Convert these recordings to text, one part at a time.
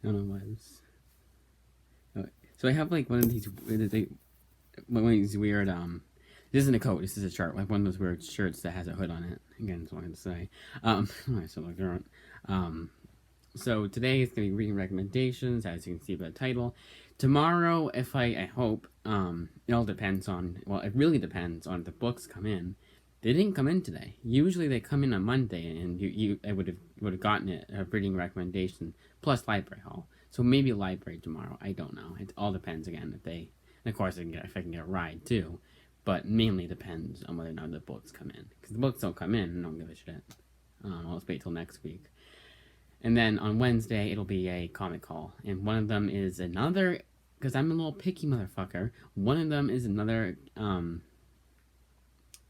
I don't know why this. Oh, so I have like one of these weird This isn't a coat. This is a shirt. Like one of those weird shirts that has a hood on it. Again, that's what I had to say. I still look around. So today is gonna be reading recommendations, as you can see by the title. Tomorrow, if I hope, it all depends on. Well, it really depends on if the books come in. They didn't come in today. Usually they come in on Monday, and I would have gotten it a reading recommendation plus library haul. So maybe library tomorrow. I don't know. It all depends again if they. And of course, if I can get a ride too, but mainly depends on whether or not the books come in. Because the books don't come in, I don't give a shit. I'll wait till next week. And then on Wednesday, it'll be a comic haul, and one of them is another. Because I'm a little picky motherfucker. One of them is another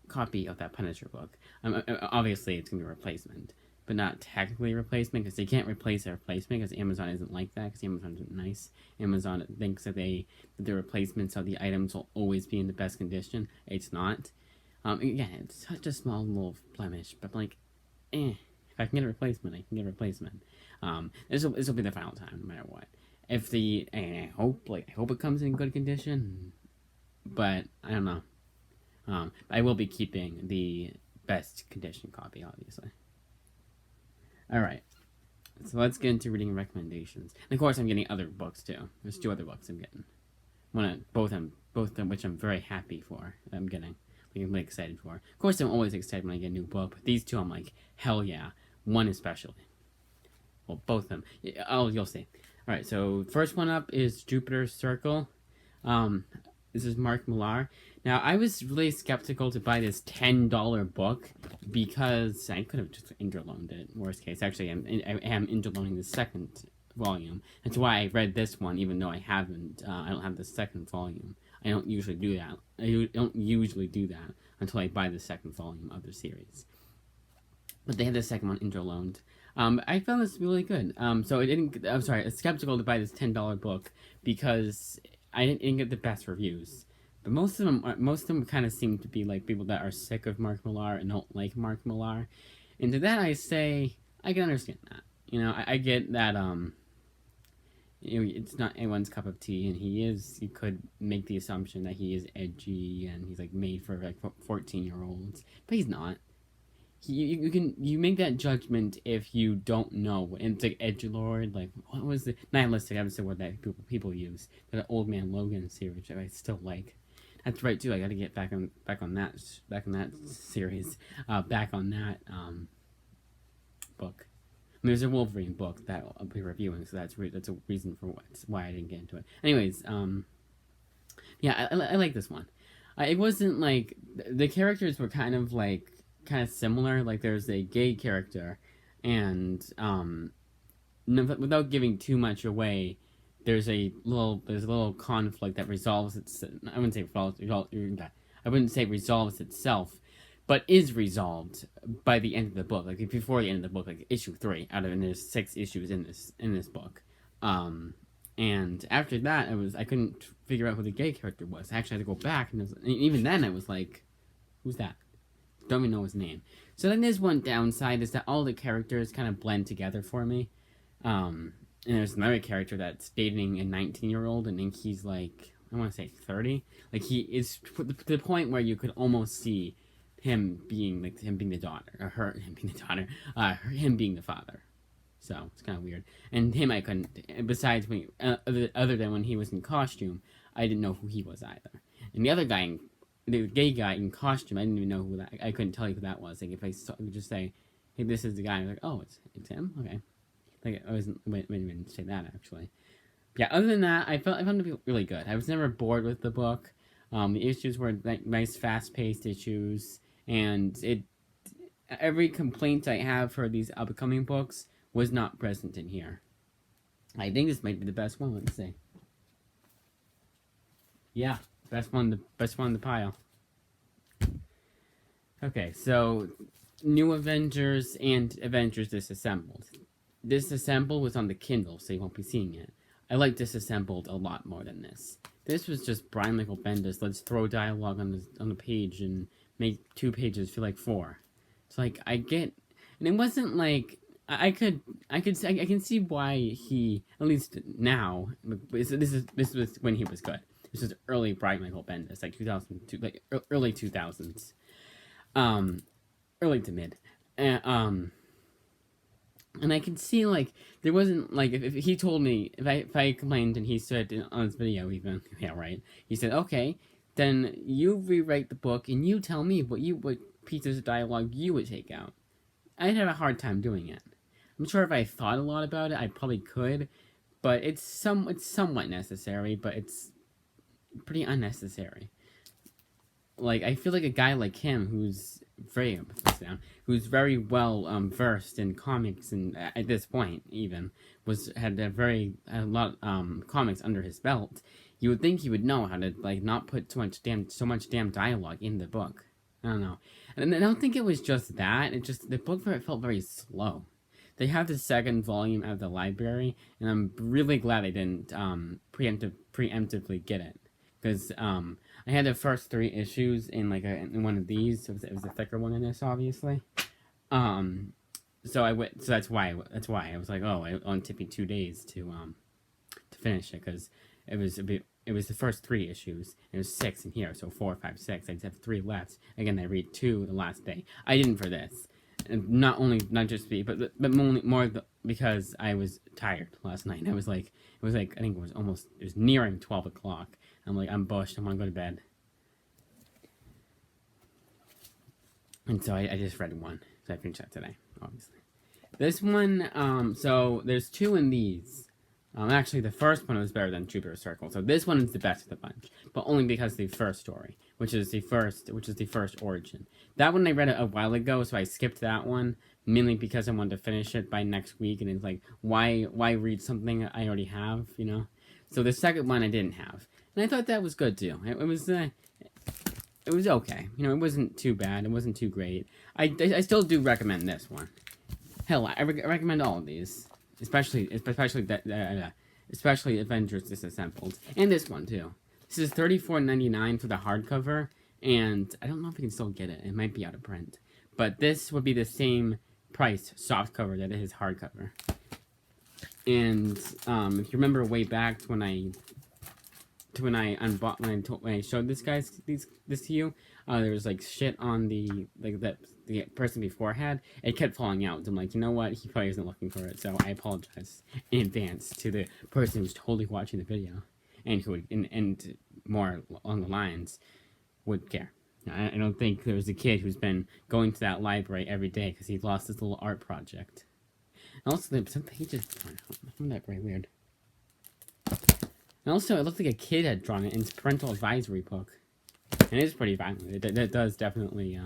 copy of that Punisher book. Obviously, it's gonna be a replacement, but not technically a replacement because they can't replace a replacement because Amazon isn't like that. Because Amazon isn't nice. Amazon thinks that the replacements of the items will always be in the best condition. It's not. Again, it's such a small little blemish, but like, if I can get a replacement, I can get a replacement. This will be the final time, no matter what. If I hope it comes in good condition, but I don't know. I will be keeping the best condition copy, obviously. Alright, so let's get into reading recommendations. And of course, I'm getting other books too. There's 2 other books I'm getting. Both of them, which I'm very happy for. I'm getting, like, I'm really excited for. Of course, I'm always excited when I get a new book, but these 2, I'm like, hell yeah. One especially. Well, both of them. You'll see. Alright, so first one up is Jupiter's Circle. This is Mark Millar. Now, I was really skeptical to buy this $10 book because I could have just interloaned it, worst case. Actually, I am interloaning the second volume. That's why I read this one, even though I haven't. I don't have the second volume. I don't usually do that. I don't usually do that until I buy the second volume of the series. But they had the second one interloaned. I found this really good. I'm skeptical to buy this $10 book because I didn't get the best reviews. But most of them kind of seem to be like people that are sick of Mark Millar and don't like Mark Millar. And to that I say, I can understand that. You know, I get that, it's not anyone's cup of tea, and you could make the assumption that he is edgy and he's like made for like 14-year-olds, but he's not. You make that judgment if you don't know. And it's like edgelord, like what was the nihilistic? I haven't said what that people use. That Old Man Logan series that I still like. That's right too. I got to get back on that series, back on that book. I mean, there's a Wolverine book that I'll be reviewing, so that's a reason for why I didn't get into it. Anyways, yeah, I like this one. It wasn't like the characters were kind of similar. Like there's a gay character, and without giving too much away, there's a little conflict that resolves itself. I wouldn't say resolves itself, but is resolved by the end of the book. Like before the end of the book, like issue 3 and there's 6 issues in this book. And after that, I couldn't figure out who the gay character was. I actually had to go back, and even then I was like, who's that? Don't even know his name. So then there's one downside is that all the characters kind of blend together for me. And there's another character that's dating a 19-year-old, and then he's like, I want to say 30. Like he is to the point where you could almost see him being the daughter, or him being the father. So it's kind of weird. And him, I couldn't. Besides, other than when he was in costume, I didn't know who he was either. And the other guy, the gay guy in costume, I didn't even know who that. I couldn't tell you who that was. Like if I would just say, "Hey, this is the guy," I'm like, "Oh, it's him." Okay. Like I wasn't. Wait, didn't say that actually. Yeah. Other than that, I found it to be really good. I was never bored with the book. The issues were nice, fast-paced issues, and every complaint I have for these upcoming books was not present in here. I think this might be the best one. Let's see. Yeah, best one in the pile. Okay, so New Avengers and Avengers Disassembled. Disassembled was on the Kindle, so you won't be seeing it. I like Disassembled a lot more than this. This was just Brian Michael Bendis. Let's throw dialogue on the page and make 2 pages feel like 4. It's like I get, and it wasn't like I can see why he, at least now, this was when he was good. This was early Brian Michael Bendis, like 2002, like early 2000s, um, early to mid, and and I can see like there wasn't like if he told me if I complained and he said on his video even yeah right he said okay then you rewrite the book and you tell me what pieces of dialogue you would take out. I'd have a hard time doing it. I'm sure if I thought a lot about it I probably could, but it's somewhat necessary, but it's pretty unnecessary. Like I feel like a guy like him who's very well versed in comics and at this point even had a lot comics under his belt. You would think he would know how to like not put so much damn dialogue in the book. I don't know, and I don't think it was just that. It just the book felt very slow. They have the second volume out of the library, and I'm really glad they didn't preemptively get it because I had the first 3 issues in in one of these. It was a thicker one than this, obviously. So I went. So that's why I was like, oh, it only took me 2 days to finish it because it was a bit. It was the first 3 issues. And it was 6 in here, so 4, 5, 6. I just have 3 left. Again, I read 2 the last day. I didn't for this, and not just me, but more because I was tired last night. I was like, it was like I think it was nearing 12 o'clock. I'm like, I'm bushed. I want to go to bed. And so I just read one. So I finished that today, obviously. This one, so there's 2 in these. Actually, the first one was better than Jupiter Circle. So this one is the best of the bunch, but only because of the first story, which is the first origin. That one I read a while ago, so I skipped that one mainly because I wanted to finish it by next week. And it's like, why read something I already have, you know? So the second one I didn't have, and I thought that was good too. It was okay. You know, it wasn't too bad. It wasn't too great. I still do recommend this one. Hell, I recommend all of these. Especially Avengers Disassembled. And this one, too. This is $34.99 for the hardcover, and I don't know if you can still get it. It might be out of print. But this would be the same price softcover that it is hardcover. And if you remember way back when I showed this to you, there was like shit on the person before had. It kept falling out. I'm like, you know what? He probably isn't looking for it. So I apologize in advance to the person who's totally watching the video and who would, and more along the lines would care. I don't think there was a kid who's been going to that library every day because he lost his little art project. And also, some pages. I found that very weird. And also, it looked like a kid had drawn it in his parental advisory book. And it is pretty violent. It does definitely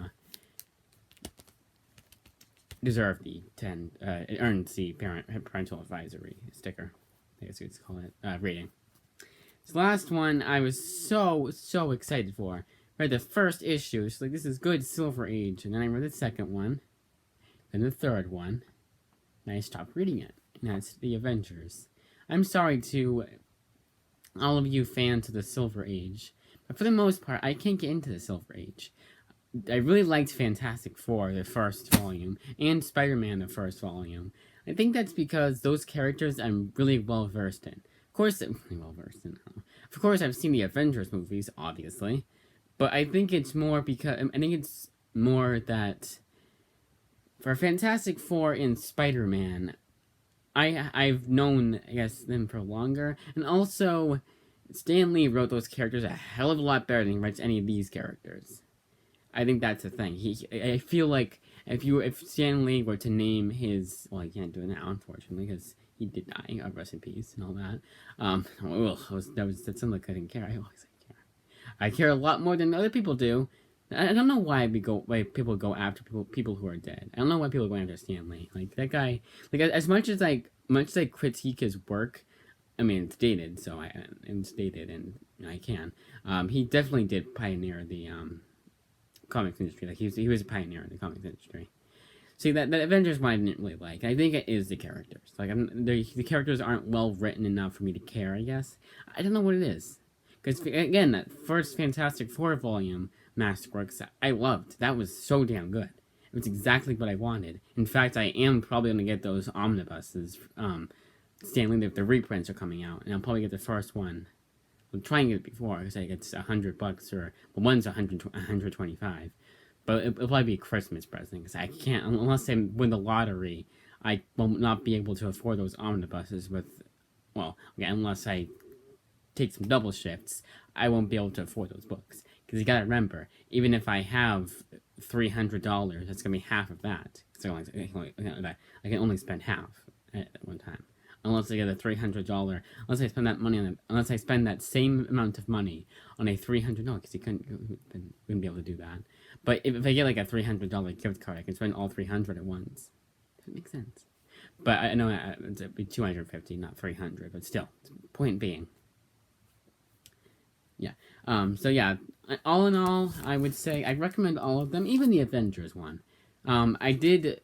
deserve it earns the parental advisory sticker. I guess you'd call it rating. This last one I was so excited for. I read the first issue. It's like, this is good Silver Age. And then I read the second one. Then the third one. And I stopped reading it. And that's the Avengers. I'm sorry to all of you fans of the Silver Age, but for the most part, I can't get into the Silver Age. I really liked Fantastic Four, the first volume, and Spider-Man, the first volume. I think that's because those characters I'm really well versed in. Of course, I've seen the Avengers movies, obviously, but I think it's more that for Fantastic Four and Spider-Man, I've known, I guess, them for longer, and also Stan Lee wrote those characters a hell of a lot better than he writes any of these characters. I think that's the thing. I feel like if Stan Lee were to name his, well, he can't do it now, unfortunately, because he did die. Rest in peace and all that. That's something I couldn't care. I care a lot more than other people do. I don't know why people go after people who are dead. I don't know why people go after Stan Lee. Like, that guy, like, as much as I critique his work, I mean, it's dated, so it's dated, and I can. He definitely did pioneer the comics industry. Like, he was a pioneer in the comics industry. See, that Avengers one I didn't really like. I think it is the characters. Like, the characters aren't well written enough for me to care, I guess. I don't know what it is. Because, again, that first Fantastic Four volume, Masterworks, I loved. That was so damn good. It was exactly what I wanted. In fact, I am probably going to get those omnibuses. Stanley, the reprints are coming out, and I'll probably get the first one. I'm trying it before, because it's $100 or one's 125. But it'll probably be a Christmas present, because I can't, unless I win the lottery, I will not be able to afford those omnibuses unless I take some double shifts, I won't be able to afford those books. Because you gotta remember, even if I have $300, that's gonna be half of that. So I can only spend half at one time. Unless I get a $300, unless I spend that money unless I spend that same amount of money on a $300, because you wouldn't be able to do that. But if I get like a $300 gift card, I can spend all 300 at once. Does it make sense? But I know it'd be 250, not 300. But still, point being, yeah. So yeah, all in all, I would say I recommend all of them, even the Avengers one. I did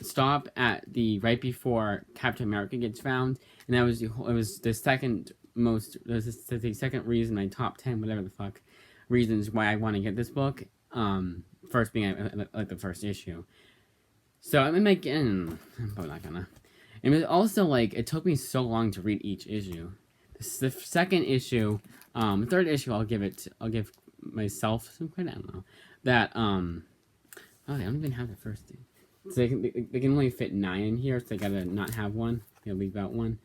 stop at the right before Captain America gets found, and it was the second reason, my top 10, whatever the fuck, reasons why I want to get this book. First being like the first issue. So I'm probably not gonna. And it was also like it took me so long to read each issue. The second issue, third issue, I'll give myself some credit. I don't know that. They don't even have the first thing. So they can only fit 9 in here, so they gotta not have one. They leave out one,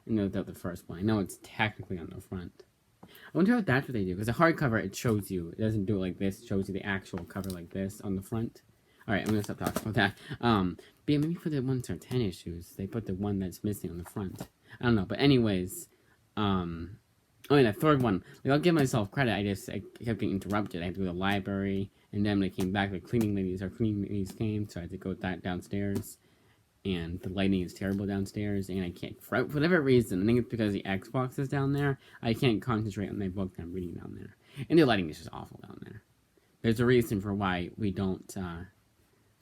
and without the first one. I know it's technically on the front. I wonder if that's what they do, because the hardcover, it shows you. It doesn't do it like this. It shows you the actual cover like this on the front. Alright, I'm gonna stop talking about that. But yeah, maybe for the ones that are 10 issues, they put the one that's missing on the front. I don't know, but anyways, and the third one, I'll give myself credit. I kept getting interrupted. I had to go to the library, and then when I came back, the cleaning ladies came, so I had to go downstairs, and the lighting is terrible downstairs, and I can't, for whatever reason, I think it's because the Xbox is down there, I can't concentrate on my book that I'm reading down there. And the lighting is just awful down there. There's a reason for why we don't,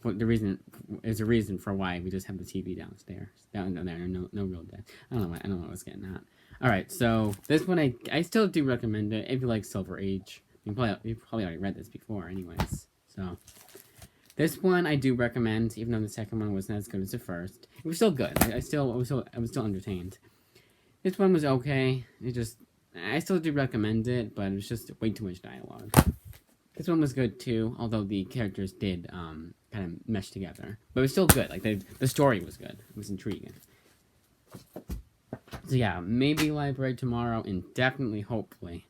there's a reason for why we just have the TV downstairs. Down there, no real depth. I don't know what I was getting at. Alright, so this one I still do recommend it if you like Silver Age. You've probably already read this before anyways. So this one I do recommend, even though the second one wasn't as good as the first. It was still good. I was still entertained. This one was okay. I still do recommend it, but it was just way too much dialogue. This one was good too, although the characters did kind of mesh together. But it was still good. Like the story was good. It was intriguing. So yeah, maybe library tomorrow, and definitely, hopefully,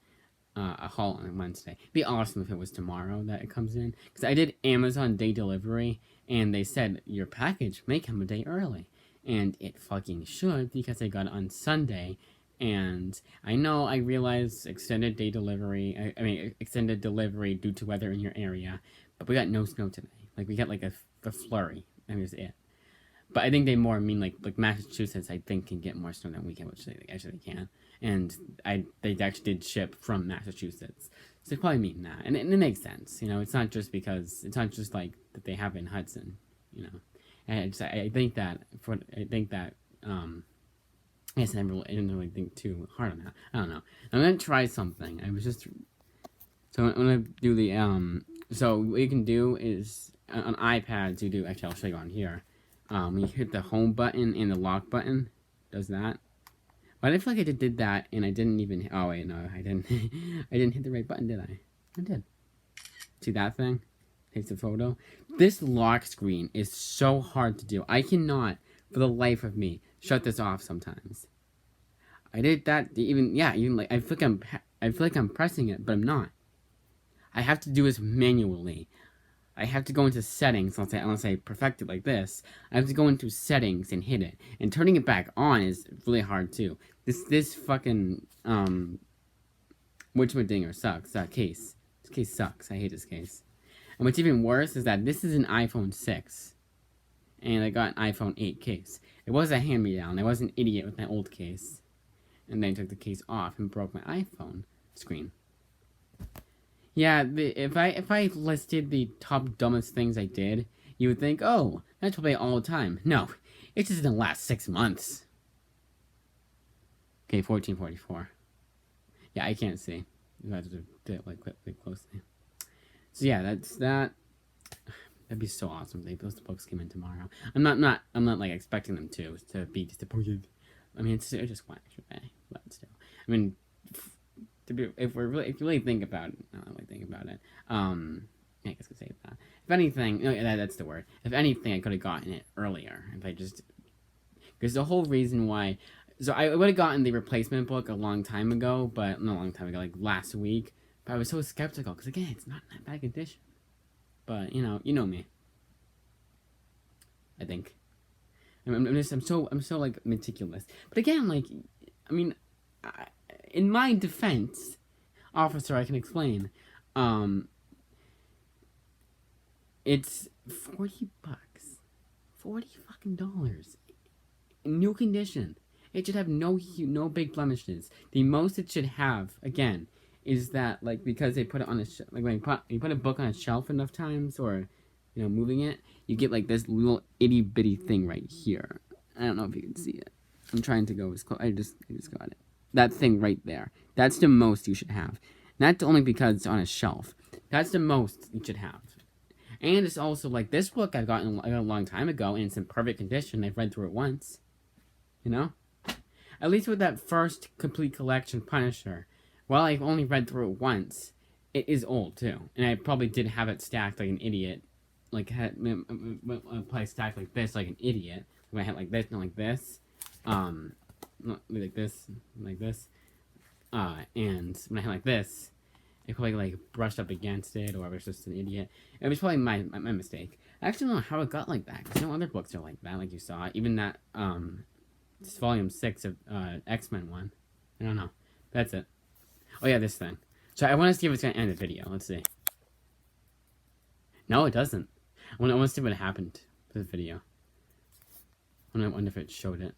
a haul on Wednesday. It'd be awesome if it was tomorrow that it comes in, because I did Amazon day delivery, and they said your package may come a day early, and it fucking should, because I got it on Sunday. And I realize extended day delivery, extended delivery due to weather in your area, but we got no snow today. Like, we got like a flurry, and that's it. But I think they more mean like Massachusetts, I think, can get more snow than we can, which they actually can. And they actually did ship from Massachusetts, so they probably mean that, and it makes sense. It's not just like that they have in Hudson, And I think that I guess I didn't really think too hard on that. I don't know. I'm gonna try something. So I'm gonna do the So what you can do is on iPads you do. Actually, I'll show you on here. When you hit the home button and the lock button, does that. But I feel like I did that and I didn't even. Oh wait, no, I didn't. I didn't hit the right button, did I? I did. See that thing? Takes a photo. This lock screen is so hard to do. I cannot, for the life of me, shut this off sometimes. I did that even like I feel like I'm pressing it, but I'm not. I have to do this manually. I have to go into settings, unless I perfect it like this. I have to go into settings and hit it. And turning it back on is really hard too. This fucking whatchamadinger sucks. Case. This case sucks. I hate this case. And what's even worse is that this is an iPhone 6. And I got an iPhone 8 case. It was a hand-me-down. I was an idiot with my old case. And then I took the case off and broke my iPhone screen. Yeah, if I listed the top dumbest things I did, you would think, oh, that's probably all the time. No, it's just in the last 6 months. Okay, 1444. Yeah, I can't see. You have to do it like closely. So yeah, that's that. That'd be so awesome if those books came in tomorrow. I'm not like expecting them to be disappointed. I mean, it's just one extra day, but still. I mean, if you really think about it, I don't really think about it. I guess I could say that. If anything, no, that's the word. If anything, I could have gotten it earlier if I just, because the whole reason why. So I would have gotten the replacement book a long time ago, but not a long time ago, like last week. But I was so skeptical because again, it's not in that bad condition. But you know me. I think. I'm so like meticulous. But again, like, I mean, in my defense, officer, I can explain. It's $40, $40 in new condition. It should have no big blemishes. The most it should have, again, is that like because they put it on a like when you put a book on a shelf enough times, or moving it, you get like this little itty bitty thing right here. I don't know if you can see it. I'm trying to go as close. I just got it. That thing right there. That's the most you should have. Not only because it's on a shelf. That's the most you should have. And it's also like this book I got a long time ago, and it's in perfect condition. I've read through it once. At least with that first complete collection, Punisher, while I've only read through it once, it is old too. And I probably did have it stacked like an idiot. Like, probably stacked like this, like an idiot. When I had like this, and like this. Like this. And when I had like this, it probably like brushed up against it, or I was just an idiot. It was probably my mistake. I actually don't know how it got like that, because no other books are like that, like you saw. Even that, it's volume 6 of X-Men one. I don't know. That's it. Oh yeah, this thing. So I want to see if it's going to end the video. Let's see. No, it doesn't. I want to see what happened to the video. I wonder if it showed it.